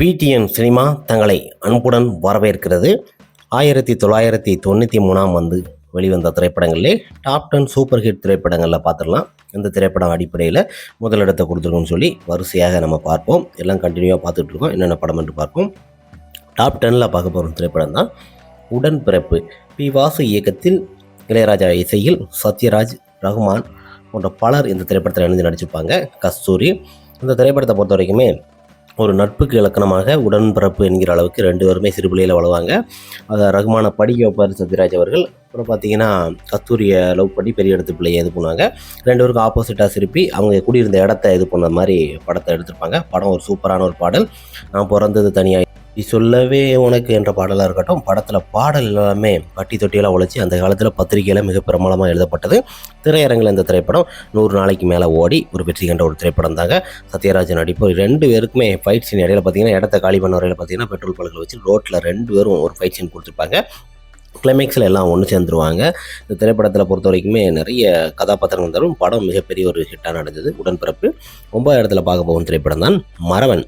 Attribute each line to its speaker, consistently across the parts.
Speaker 1: PTN cinema தங்களை அன்புடன் வரவேற்கிறது. 1993 வெளிவந்த திரைப்படங்களிலே டாப் 10 சூப்பர் ஹிட் திரைப்படங்களில் பார்த்துடலாம். இந்த திரைப்படம் அடிப்படையில் முதலிடத்தை கொடுத்துருக்கோன்னு சொல்லி வரிசையாக நம்ம பார்ப்போம். எல்லாம் கண்டினியூவாக பார்த்துட்டு இருக்கோம். என்னென்ன படம் என்று பார்ப்போம். டாப் 10ல் பார்க்க போகிற திரைப்படம் தான் உடன்பிறப்பு. பி. வாசு இயக்கத்தில், இளையராஜா இசையில், சத்யராஜ், ரகுமான் போன்ற பலர் இந்த திரைப்படத்தில் இணைந்து நடிச்சிருப்பாங்க. கஸ்தூரி. இந்த திரைப்படத்தை பொறுத்த வரைக்குமே ஒரு நட்புக்கு இலக்கணமாக உடன்பிறப்பு என்கிற அளவுக்கு ரெண்டு பேருமே சிறுபிள்ளையில் வளருவாங்க. அதை ரகுமானை படிக்க வைப்பார் சத்யராஜ் அவர்கள். அப்புறம் பார்த்தீங்கன்னா கஸ்தூரியை லவ் பண்ணி பெரிய இடத்து பிள்ளையை இது பண்ணுவாங்க. ரெண்டு பேருக்கும் ஆப்போசிட்டாக திருப்பி அவங்க குடியிருந்த இடத்த இது பண்ண மாதிரி படத்தை எடுத்திருப்பாங்க. படம் ஒரு சூப்பரான ஒரு பாடல். நான் பிறந்தது தனியாக சொல்லவே உனக்கு என்ற பாடலாக இருக்கட்டும், படத்தில் பாடல் எல்லாமே பட்டி தொட்டியெல்லாம் உழைச்சி அந்த காலத்தில் பத்திரிகையில் மிக பிரபலமாக எழுதப்பட்டது. திரையரங்கில் இந்த திரைப்படம் 100 நாளைக்கு மேலே ஓடி ஒரு வெற்றி கண்ட ஒரு திரைப்படம் தாங்க. சத்யராஜ் நடிப்பு. ரெண்டு பேருக்குமே ஃபைட் சீன் இடையில பார்த்தீங்கன்னா இடத்த காலி பண்ண வரையில் பார்த்தீங்கன்னா பெட்ரோல் பல்களை வச்சு ரோட்டில் ரெண்டு பேரும் ஒரு ஃபைட் சீன் கொடுத்துருப்பாங்க. கிளைமேக்ஸில் எல்லாம் ஒன்று சேர்ந்துருவாங்க. இந்த திரைப்படத்தில் பொறுத்த வரைக்குமே நிறைய கதாபாத்திரங்கள் தரும். படம் மிகப்பெரிய ஒரு ஹிட்டாக நடந்தது. உடன்பிறப்பு. 9வது இடத்துல பார்க்க போகும் திரைப்படம் தான் மறவன்.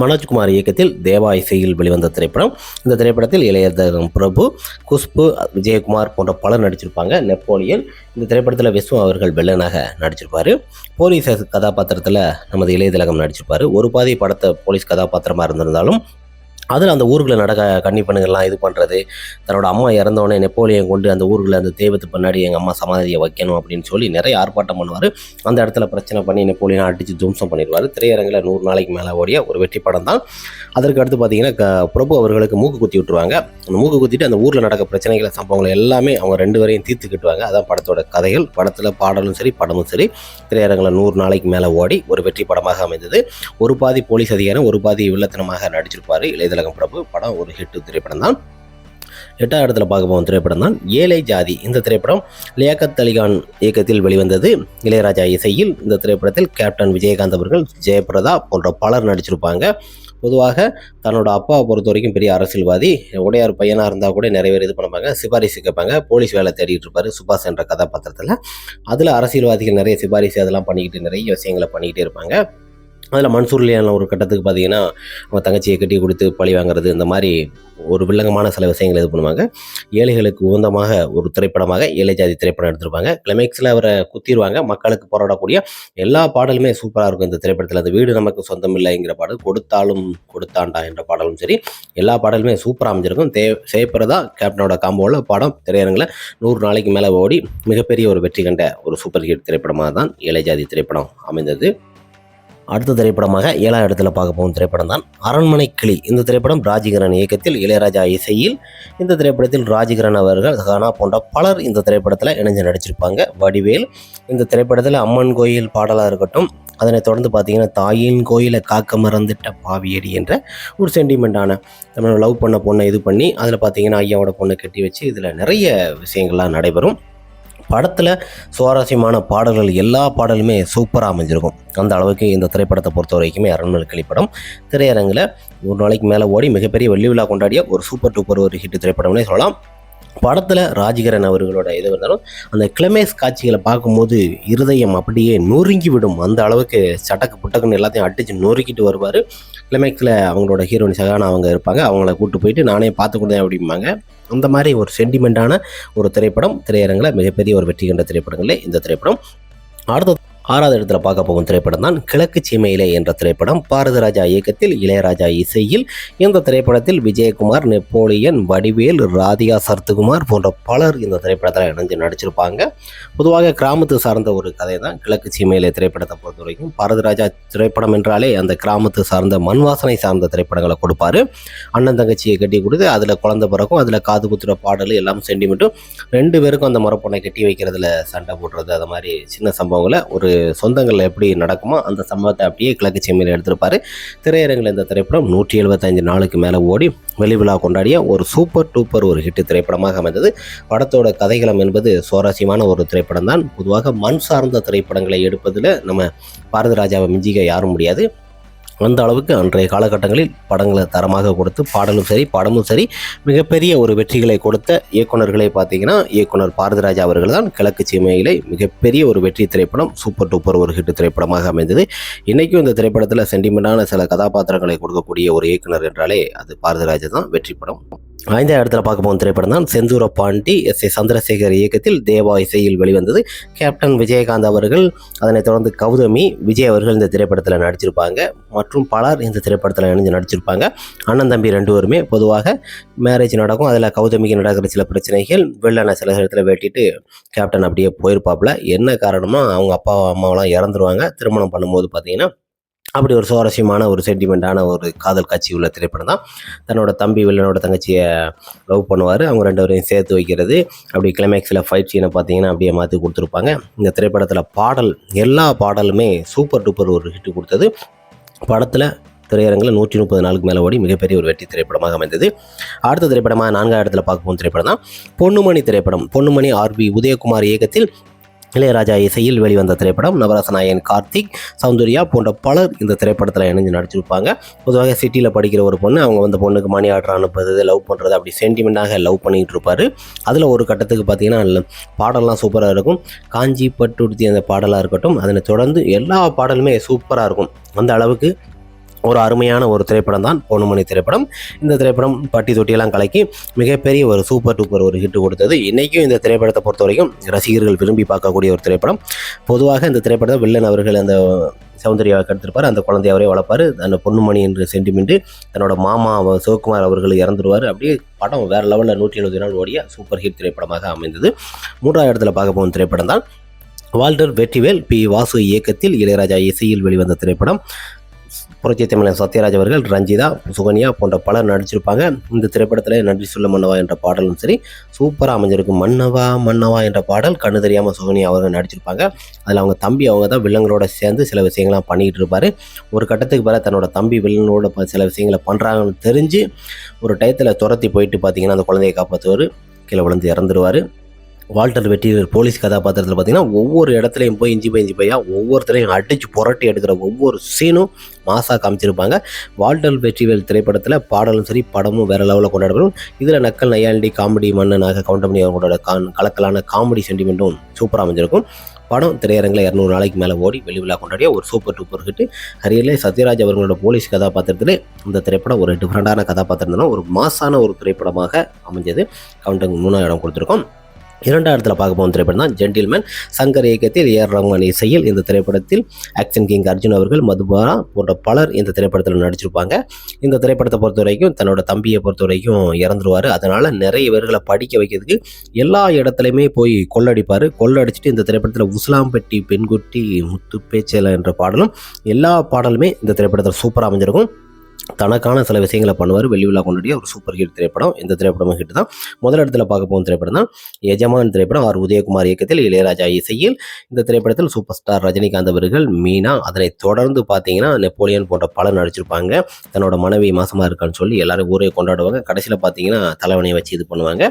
Speaker 1: மனோஜ்குமார் இயக்கத்தில், தேவா இசையில் வெளிவந்த திரைப்படம். இந்த திரைப்படத்தில் இளையராஜா, பிரபு, குஷ்பு, விஜயகுமார் போன்ற பலர் நடிச்சிருப்பாங்க. நெப்போலியன். இந்த திரைப்படத்தில் விஸ்வம் அவர்கள் வில்லனாக நடிச்சிருப்பார். போலீஸ் கதாபாத்திரத்தில் நமது இளையதிலகம் நடிச்சிருப்பார். ஒரு பாதி படத்தை போலீஸ் கதாபாத்திரமாக இருந்திருந்தாலும் அதில் அந்த ஊர்களில் நடக்க கன்னி பெண்கள்லாம் இது பண்ணுறது, தன்னோட அம்மா இறந்தவொடனே நெப்போலியன் கொண்டு அந்த ஊர்களில் அந்த தெய்வத்துக்கு பின்னாடி எங்கள் அம்மா சமாதியை வைக்கணும் அப்படின்னு சொல்லி நிறைய ஆர்ப்பாட்டம் பண்ணுவார். அந்த இடத்துல பிரச்சனை பண்ணி நெப்போலியனை அடித்து துவம்சம் பண்ணிடுவார். திரையரங்கில் 100 நாளைக்கு மேலே ஓடிய ஒரு வெற்றி படம் தான். அதற்கு அடுத்து பார்த்தீங்கன்னா பிரபு அவர்களுக்கு மூக்கு குத்தி விட்டுருவாங்க. அந்த மூக்கு குத்திட்டு அந்த ஊரில் நடக்க பிரச்சனைகளை, சம்பவங்களை எல்லாமே அவங்க ரெண்டு பேரையும் தீர்த்துக்கிட்டுவாங்க. அதான் படத்தோட கதைகள். படத்தில் பாடலும் சரி படமும் சரி திரையரங்கில் 100 நாளைக்கு மேலே ஓடி ஒரு வெற்றி படமாக அமைந்தது. ஒரு பாதி போலீஸ் அதிகாரம், ஒரு பாதி வில்லத்தனமாக நடிச்சிருப்பார் இளையதிலகம் பிரபு. படம் ஒரு ஹிட் திரைப்படம் தான். 8வது இடத்துல பார்க்க போகும் திரைப்படம் தான் ஏழை ஜாதி. இந்த திரைப்படம் லியாக்கத் அலிகான் இயக்கத்தில் வெளிவந்தது. இளையராஜா இசையில். இந்த திரைப்படத்தில் கேப்டன் விஜயகாந்த் அவர்கள், ஜெயபிரதா போன்ற பலர் நடிச்சிருப்பாங்க. பொதுவாக தன்னோட அப்பாவை பொறுத்த வரைக்கும் பெரிய அரசியல்வாதி, உடையார் பையனாக இருந்தால் கூட நிறைய பேர் இது பண்ணுவாங்க, சிபாரிசு கேட்பாங்க. போலீஸ் வேலை தேடிட்டு இருப்பார் சுபாஷ் என்ற கதாபாத்திரத்தில். அதில் அரசியல்வாதிகள் நிறைய சிபாரிசு அதெல்லாம் பண்ணிக்கிட்டு நிறைய விஷயங்களை பண்ணிக்கிட்டே இருப்பாங்க. அதில் மன்சூர்லியான ஒரு கட்டத்துக்கு பார்த்தீங்கன்னா அவங்க தங்கச்சியை கட்டி கொடுத்து பழி வாங்குறது, இந்த மாதிரி ஒரு வில்லங்கமான சில விஷயங்களை இது பண்ணுவாங்க. ஏழைகளுக்கு உகந்தமாக ஒரு திரைப்படமாக ஏழை ஜாதி திரைப்படம் எடுத்திருப்பாங்க. கிளைமேக்ஸில் அவரை குத்திடுவாங்க. மக்களுக்கு போராடக்கூடிய எல்லா பாடலுமே சூப்பராக இருக்கும் இந்த திரைப்படத்தில். அந்த வீடு நமக்கு சொந்தம் இல்லைங்கிற பாடல், கொடுத்தாலும் கொடுத்தாண்டா என்ற பாடலும் சரி, எல்லா பாடலுமே சூப்பராக அமைஞ்சிருக்கும். ஜெயபிரதா கேப்டனோட காம்போவில் படம் திரையரங்கில் 100 நாளைக்கு மேலே ஓடி மிகப்பெரிய ஒரு வெற்றி கண்ட ஒரு சூப்பர் ஹிட் திரைப்படமாக தான் ஏழை ஜாதி திரைப்படம் அமைந்தது. அடுத்த திரைப்படமாக 7வது இடத்துல பார்க்க போகும் திரைப்படம் தான் அரண்மனை கிளி. இந்த திரைப்படம் ராஜகிரண் இயக்கத்தில், இளையராஜா இசையில். இந்த திரைப்படத்தில் ராஜகிரண் அவர்கள், ஹானா போன்ற பலர் இந்த திரைப்படத்தில் இணைஞ்சு நடிச்சிருப்பாங்க. வடிவேல். இந்த திரைப்படத்தில் அம்மன் கோயில் பாடலாக இருக்கட்டும், அதனைத் தொடர்ந்து பார்த்தீங்கன்னா தாயின் கோயிலை காக்க மறந்துட்ட பாவியடி என்ற ஒரு சென்டிமெண்ட்டான நம்ம லவ் பண்ண பொண்ணை இது பண்ணி அதில் பார்த்தீங்கன்னா ஐயாவோட பொண்ணை கட்டி வச்சு இதில் நிறைய விஷயங்கள்லாம் நடைபெறும். படத்தில் சுவாரஸ்யமான பாடல்கள், எல்லா பாடலுமே சூப்பராக அமைஞ்சிருக்கும். அந்த அளவுக்கு இந்த திரைப்படத்தை பொறுத்த வரைக்குமே அரண்மனை கிளி படம் திரையரங்கில் 100 நாளைக்கு மேலே ஓடி மிகப்பெரிய வெள்ளி விழா கொண்டாடிய ஒரு சூப்பர் டூப்பர் ஒரு ஹிட் திரைப்படம்னே சொல்லலாம். படத்தில் ராஜகிரண் அவர்களோட இது இருந்தாலும் அந்த கிளைமேக்ஸ் காட்சிகளை பார்க்கும்போது இருதயம் அப்படியே நொறுங்கி விடும். அந்த அளவுக்கு சட்டக்கு புட்டக்குன்னு எல்லாத்தையும் அடித்து நொறுக்கிட்டு வருவார். கிளைமேக்ஸில் அவங்களோட ஹீரோயின் சகானா அவங்க இருப்பாங்க. அவங்கள கூப்பிட்டு போயிட்டு நானே பார்த்து கொடுத்தேன் அப்படிம்பாங்க. அந்த மாதிரி ஒரு சென்டிமெண்ட்டான ஒரு திரைப்படம். திரையரங்கில் மிகப்பெரிய ஒரு வெற்றி கண்ட திரைப்படங்களே இந்த திரைப்படம். அடுத்த 6வது இடத்துல பார்க்க போகும் திரைப்படம் தான் கிழக்கு சீமையிலே என்ற திரைப்படம். பாரதிராஜா இயக்கத்தில், இளையராஜா இசையில். இந்த திரைப்படத்தில் விஜயகுமார், நெப்போலியன், வடிவேல், ராதிகா சரத்குமார் போன்ற பலர் இந்த திரைப்படத்தில் இணைஞ்சு நடிச்சிருப்பாங்க. பொதுவாக கிராமத்து சார்ந்த ஒரு கதை தான் கிழக்கு சீமையிலே திரைப்படத்தை பொறுத்த வரைக்கும். பாரதிராஜா திரைப்படம் என்றாலே அந்த கிராமத்து சார்ந்த மண் வாசனை சார்ந்த திரைப்படங்களை கொடுப்பாரு. அண்ணன் தங்கச்சியை கட்டி கொடுத்து அதில் குழந்தை பிறக்கும், அதில் காது குத்துற பாடல் எல்லாம் சென்டிமெண்ட்டும், ரெண்டு பேருக்கும் அந்த மரப்பொண்ணை கட்டி வைக்கிறதுல சண்டை போடுறது, அது மாதிரி சின்ன சம்பவங்களை ஒரு சொந்தங்கள் எப்படி நடக்குமோ அந்த சம்பவத்தை அப்படியே கிழக்கு சீமையில் எடுத்திருப்பார். திரையரங்கில் இந்த திரைப்படம் 175 நாளுக்கு மேலே ஓடி வெளி விழா கொண்டாடிய ஒரு சூப்பர் டூப்பர் ஒரு ஹிட் திரைப்படமாக அமைந்தது. படத்தோட கதைகளம் என்பது சுவாரஸ்யமான ஒரு திரைப்படம் தான். பொதுவாக மண் சார்ந்த திரைப்படங்களை எடுப்பதில் நம்ம பாரதிராஜாவை மிஞ்சிக்க யாரும் முடியாது. அந்த அளவுக்கு அன்றைய காலகட்டங்களில் படங்களை தரமாக கொடுத்து பாடலும் சரி படமும் சரி மிகப்பெரிய ஒரு வெற்றிகளை கொடுத்த இயக்குனர்களே பார்த்தீங்கன்னா இயக்குனர் பாரதிராஜா அவர்கள் தான். கிழக்கு சீமையிலே மிகப்பெரிய ஒரு வெற்றி திரைப்படம், சூப்பர் டூப்பர் ஒரு ஹிட் திரைப்படமாக அமைந்தது. இன்றைக்கும் இந்த திரைப்படத்தில் சென்டிமெண்டான சில கதாபாத்திரங்களை கொடுக்கக்கூடிய ஒரு இயக்குனர் என்றாலே அது பாரதிராஜா தான். வெற்றி படம். 5வது இடத்துல பார்க்க போகும் திரைப்படம் தான் செந்தூர பாண்டி. எஸ்.ஏ. சந்திரசேகர் இயக்கத்தில் தேவா இசையில் வெளிவந்தது. கேப்டன் விஜயகாந்த் அவர்கள், அதனைத் தொடர்ந்து கௌதமி, விஜய் அவர்கள் இந்த திரைப்படத்தில் நடிச்சிருப்பாங்க. மற்றும் பலர் இந்த திரைப்படத்தில் இணைஞ்சு நடிச்சிருப்பாங்க. அண்ணன் தம்பி 2 பேருமே பொதுவாக மேரேஜ் நடக்கும். அதில் கௌதமிக்கு நடக்கிற சில பிரச்சனைகள், வெள்ளனை சில இடத்துல வெட்டிட்டு கேப்டன் அப்படியே போயிருப்பாப்புல. என்ன காரணமா அவங்க அப்பா அம்மாவெல்லாம் இறந்துருவாங்க. திருமணம் பண்ணும்போது பார்த்தீங்கன்னா அப்படி ஒரு சுவாரஸ்யமான ஒரு சென்டிமெண்ட்டான ஒரு காதல் காட்சி உள்ள திரைப்படம் தான். தன்னோட தம்பி வில்லனோட தங்கச்சியை லவ் பண்ணுவார். அவங்க 2 பேரையும் சேர்த்து வைக்கிறது. அப்படி கிளைமேக்ஸில் ஃபைட் சீனை பார்த்தீங்கன்னா அப்படியே மாற்றி கொடுத்துருப்பாங்க. இந்த திரைப்படத்தில் பாடல் எல்லா பாடலுமே சூப்பர் டூப்பர் ஒரு ஹிட் கொடுத்தது. படத்தில் திரையரங்கில் 130 நாளுக்கு மேலே ஓடி மிகப்பெரிய ஒரு வெற்றி திரைப்படமாக அமைந்தது. அடுத்த திரைப்படமாக 4வது இடத்துல பார்க்க போகும் திரைப்படம் தான் பொன்னுமணி திரைப்படம். பொன்னுமணி ஆர்.பி. உதயகுமார் இயக்கத்தில் இளையராஜா இசையில் வெளிவந்த திரைப்படம். நவரச நாயகன் கார்த்திக், சௌந்தர்யா போன்ற பலர் இந்த திரைப்படத்தில் இணைஞ்சு நடிச்சிருப்பாங்க. பொதுவாக சிட்டியில் படிக்கிற ஒரு பொண்ணு, அவங்க வந்து பொண்ணுக்கு மணி ஆர்டர் அனுப்புறது, லவ் பண்ணுறது, அப்படி சென்டிமெண்ட்டாக லவ் பண்ணிகிட்டு இருப்பார். அதில் ஒரு கட்டத்துக்கு பார்த்தீங்கன்னா பாடல்லாம் சூப்பராக இருக்கும். காஞ்சி பட்டுடுத்தி அந்த பாடலாக இருக்கட்டும், அதனை தொடர்ந்து எல்லா பாடலுமே சூப்பராக இருக்கும். அந்த அளவுக்கு ஒரு அருமையான ஒரு திரைப்படம் தான் பொன்னுமணி திரைப்படம். இந்த திரைப்படம் பட்டி தொட்டியெல்லாம் கலக்கி மிகப்பெரிய ஒரு சூப்பர் டூப்பர் ஒரு ஹிட் கொடுத்தது. இன்றைக்கும் இந்த திரைப்படத்தை பொறுத்த வரைக்கும் ரசிகர்கள் விரும்பி பார்க்கக்கூடிய ஒரு திரைப்படம். பொதுவாக இந்த திரைப்படத்தை வில்லன் அவர்கள் அந்த சௌந்தர்யாவை கெடுத்திருப்பார். அந்த குழந்தைய அவரே வளர்ப்பார். அந்த பொன்னுமணி என்று சென்டிமெண்ட்டு தன்னோட மாமா சிவகுமார் அவர்கள் இறந்துருவார். அப்படியே படம் வேறு லெவலில் 170 நாள் ஓடிய சூப்பர் ஹிட் திரைப்படமாக அமைந்தது. 3வது இடத்துல பார்க்க போகும் திரைப்படம் தான் வால்டர் வெற்றிவேல், பி. வாசு இயக்கத்தில் இளையராஜா இசையில் வெளிவந்த திரைப்படம். புரட்சி தமிழர் சத்யராஜ் அவர்கள், ரஞ்சிதா, சுகன்யா போன்ற பலர் நடிச்சிருப்பாங்க. இந்த திரைப்படத்தில் நன்றி சொல்ல மன்னவா என்ற பாடலும் சரி சூப்பராக அமைஞ்சிருக்கும். மன்னவா மன்னவா என்ற பாடல் கண்ணு தெரியாமல் சுகன்யா அவர்கள் நடிச்சிருப்பாங்க. அதில் அவங்க தம்பி அவங்க தான் வில்லங்களோட சேர்ந்து சில விஷயங்கள்லாம் பண்ணிகிட்டு இருப்பார். ஒரு கட்டத்துக்கு பிறகு தன்னோட தம்பி வில்லனோட சில விஷயங்களை பண்ணுறாங்கன்னு தெரிஞ்சு ஒரு டயத்தில் துரத்தி போயிட்டு பார்த்தீங்கன்னா அந்த குழந்தையை காப்பாற்றுவார். கீழே விழுந்து இறந்துருவார். வால்டர் வெற்றிவேல் போலீஸ் கதாபாத்திரத்தில் பார்த்தீங்கன்னா ஒவ்வொரு இடத்துலையும் போய் இஞ்சி பையா ஒவ்வொருத்தரையும் அடித்து புரட்டி எடுக்கிற ஒவ்வொரு சீனும் மாசாக காமிச்சிருப்பாங்க. வால்டர் வெற்றிவேல் திரைப்படத்தில் பாடலும் சரி படமும் வேறு லெவலில் கொண்டாடப்படும். இதில் நக்கல் நையாண்டி காமெடி மன்னனாக கவுண்டமணி அவங்களோட கலக்கலான காமெடி சென்டிமெண்ட்டும் சூப்பராக அமைஞ்சிருக்கும். படம் திரையரங்கில் 200 நாளைக்கு மேலே ஓடி வெளி விழா கொண்டாடிய ஒரு சூப்பர் டூப்பர் ஹிட். ஹரியர்லே சத்யராஜ் அவர்களோட போலீஸ் கதாபாத்திரத்திலே இந்த திரைப்படம் ஒரு டிஃப்ரெண்டான கதாபாத்திரம் இருந்தாலும் ஒரு மாசான ஒரு திரைப்படமாக அமைஞ்சது. கவுண்டங் 3வது இடம் கொடுத்துருக்கோம். 2வது இடத்துல பார்க்க போகும் திரைப்படம் தான் ஜென்டில்மேன். சங்கர் இயக்கத்தில் ஏஆர் ரஹ்மான் இசையில் இந்த திரைப்படத்தில் ஆக்ஷன் கிங் அர்ஜுன் அவர்கள், மதுபாலா போன்ற பலர் இந்த திரைப்படத்தில் நடிச்சிருப்பாங்க. இந்த திரைப்படத்தை பொறுத்த வரைக்கும் தன்னோட தம்பியை பொறுத்த வரைக்கும் இறந்துருவார். அதனால் நிறைய பேர்களை படிக்க வைக்கிறதுக்கு எல்லா இடத்துலையுமே போய் கொள்ளடிச்சிட்டு இந்த திரைப்படத்தில் உஸ்லாம்பட்டி பெண்குட்டி முத்து பேச்சல என்ற பாடலும் எல்லா பாடலுமே இந்த திரைப்படத்தில் சூப்பராக அமைஞ்சிருக்கும். தனக்கான சில விஷயங்களை பண்ணுவார். வெள்ளி விழா கொண்டாடிய ஒரு சூப்பர் ஹிட் திரைப்படம். இந்த திரைப்படமும் ஹிட் தான். முதல் இடத்துல பார்க்க போகும் திரைப்படம் தான் எஜமான் திரைப்படம். ஆர். உதயகுமார் இயக்கத்தில் இளையராஜா இசையில் இந்த திரைப்படத்தில் சூப்பர் ஸ்டார் ரஜினிகாந்த் அவர்கள், மீனா, அதனை தொடர்ந்து பார்த்தீங்கன்னா நெப்போலியன் போன்ற பலர் நடிச்சிருப்பாங்க. தன்னோட மனைவி மாசமாக இருக்கான்னு சொல்லி எல்லாரும் ஊரே கொண்டாடுவாங்க. கடைசியில் பார்த்தீங்கன்னா தலைவனையை வச்சு இது பண்ணுவாங்க.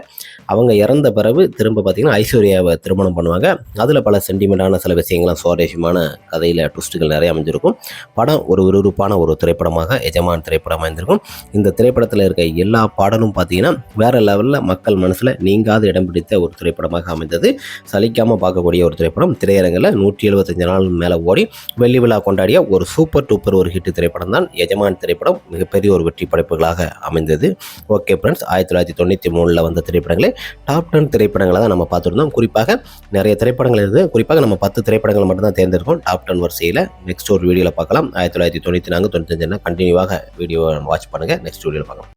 Speaker 1: அவங்க இறந்த பிறகு திரும்ப பார்த்தீங்கன்னா ஐஸ்வர்யாவை திருமணம் பண்ணுவாங்க. அதில் பல சென்டிமெண்டான சில விஷயங்கள்லாம் சுவாரஸ்யமான கதையில் ட்விஸ்ட்டுகள் நிறைய அமைஞ்சிருக்கும். படம் ஒரு விறுவிறுப்பான ஒரு திரைப்படமாக எஜமான் திரைப்படம் அமைந்திருக்கும். இந்த திரைப்படத்தில் இருக்க எல்லா பாடலும் பார்த்தீங்கன்னா வேற லெவலில் மக்கள் மனசில் நீங்காத இடம் பிடித்த ஒரு திரைப்படமாக அமைந்தது. சலிக்காமல் பார்க்கக்கூடிய ஒரு திரைப்படம். திரையரங்கில் 175 நாள் மேலே ஓடி வெள்ளி விழா கொண்டாடிய ஒரு சூப்பர் டூப்பர் ஒரு ஹிட் திரைப்படம் தான் எஜமான் திரைப்படம். மிகப்பெரிய ஒரு வெற்றி படைப்புகளாக அமைந்தது. ஓகே ஃப்ரெண்ட்ஸ், 1993 வந்த திரைப்படங்களே டாப் 10 திரைப்படங்களை தான் நம்ம பார்த்துருந்தோம். குறிப்பாக நிறைய திரைப்படங்கள் இருக்குது. குறிப்பாக நம்ம 10 திரைப்படங்கள் மட்டும் தான் தேர்ந்தெடுக்கும் டாப் 10 வரிசையில். நெக்ஸ்ட் ஒரு வீடியோவில் பார்க்கலாம். 1994 95 கண்டினியூவாக வீடியோ வாட்ச் பண்ணுங்கள். நெக்ஸ்ட் வீடியோவில் பார்க்கலாம்.